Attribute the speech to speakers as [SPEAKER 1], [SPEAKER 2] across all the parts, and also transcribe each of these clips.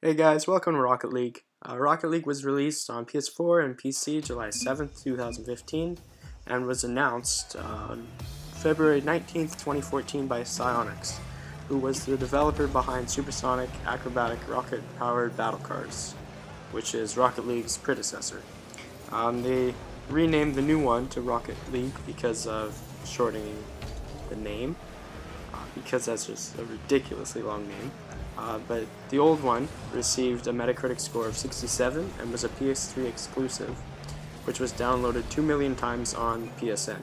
[SPEAKER 1] Hey guys, welcome to Rocket League. Rocket League was released on PS4 and PC July 7th, 2015, and was announced on February 19th, 2014 by Psyonix, who was the developer behind supersonic, acrobatic, rocket-powered battle cars, which is Rocket League's predecessor. They renamed the new one to Rocket League because of shortening the name, because that's just a ridiculously long name. But the old one received a Metacritic score of 67 and was a PS3 exclusive, which was downloaded 2 million times on PSN.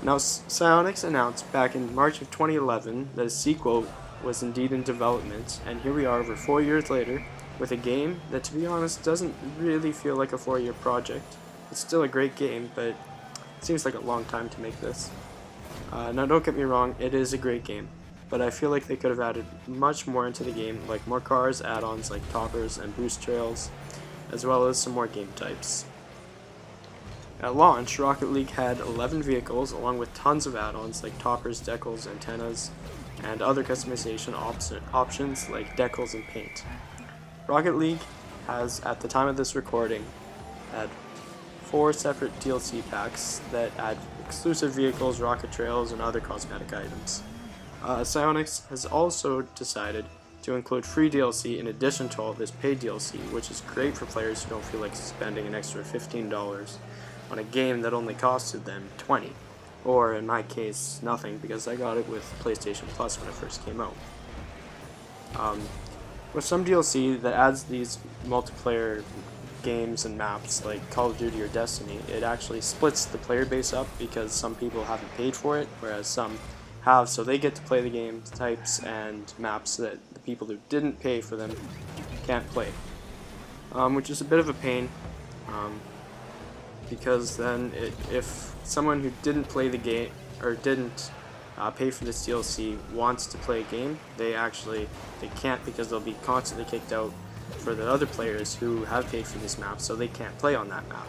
[SPEAKER 1] Now, Psyonix announced back in March of 2011 that a sequel was indeed in development, and here we are over 4 years later with a game that, to be honest, doesn't really feel like a 4-year project. It's still a great game, but it seems like a long time to make this. Now, don't get me wrong, it is a great game, but I feel like they could have added much more into the game, like more cars, add-ons like toppers and boost trails, as well as some more game types. At launch, Rocket League had 11 vehicles, along with tons of add-ons like toppers, decals, antennas, and other customization options like decals and paint. Rocket League has, at the time of this recording, had 4 separate DLC packs that add exclusive vehicles, rocket trails, and other cosmetic items. Psyonix has also decided to include free DLC in addition to all of this paid DLC, which is great for players who don't feel like spending an extra $15 on a game that only costed them $20, or in my case, nothing, because I got it with PlayStation Plus when it first came out. With some DLC that adds these multiplayer games and maps like Call of Duty or Destiny, it actually splits the player base up because some people haven't paid for it, whereas some have, so they get to play the game types and maps that the people who didn't pay for them can't play, which is a bit of a pain, because then if someone who didn't play the game or didn't pay for this DLC wants to play a game, they can't, because they'll be constantly kicked out for the other players who have paid for this map, so they can't play on that map.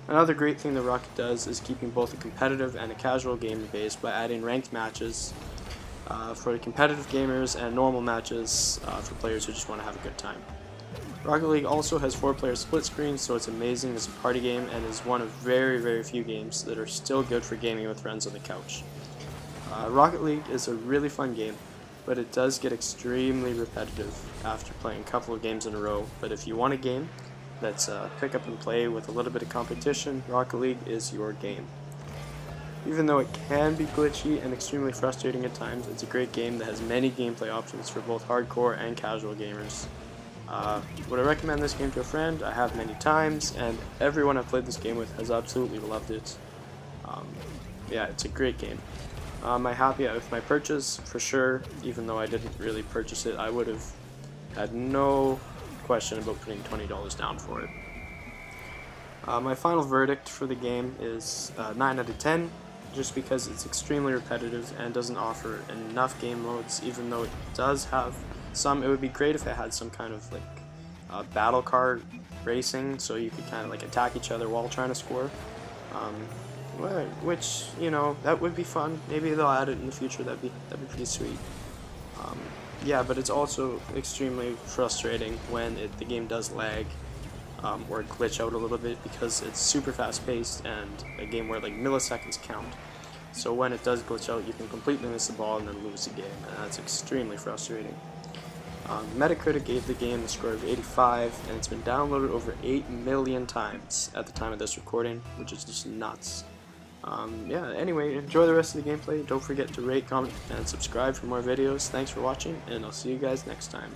[SPEAKER 1] Another great thing that Rocket does is keeping both a competitive and a casual gamer base by adding ranked matches for competitive gamers and normal matches for players who just want to have a good time. Rocket League also has 4-player split screen, so it's amazing as a party game and is one of very, very few games that are still good for gaming with friends on the couch. Rocket League is a really fun game, but it does get extremely repetitive after playing a couple of games in a row. But if you want a game that's pick up and play with a little bit of competition, Rocket League is your game. Even though it can be glitchy and extremely frustrating at times, it's a great game that has many gameplay options for both hardcore and casual gamers. Would I recommend this game to a friend? I have many times, and everyone I've played this game with has absolutely loved it. Yeah, it's a great game. Am I happy with my purchase? For sure. Even though I didn't really purchase it, I would have had no question about putting $20 down for it. My final verdict for the game is 9 out of 10, just because it's extremely repetitive and doesn't offer enough game modes. Even though it does have some, it would be great if it had some kind of like battle car racing, so you could kind of like attack each other while trying to score. Which, you know, that would be fun. Maybe they'll add it in the future. That'd be pretty sweet. Yeah, but it's also extremely frustrating when the game does lag or glitch out a little bit, because it's super fast-paced and a game where like milliseconds count. So when it does glitch out, you can completely miss the ball and then lose the game, and that's extremely frustrating. Metacritic gave the game a score of 85, and it's been downloaded over 8 million times at the time of this recording, which is just nuts. Yeah, anyway, enjoy the rest of the gameplay. Don't forget to rate, comment, and subscribe for more videos. Thanks for watching, and I'll see you guys next time.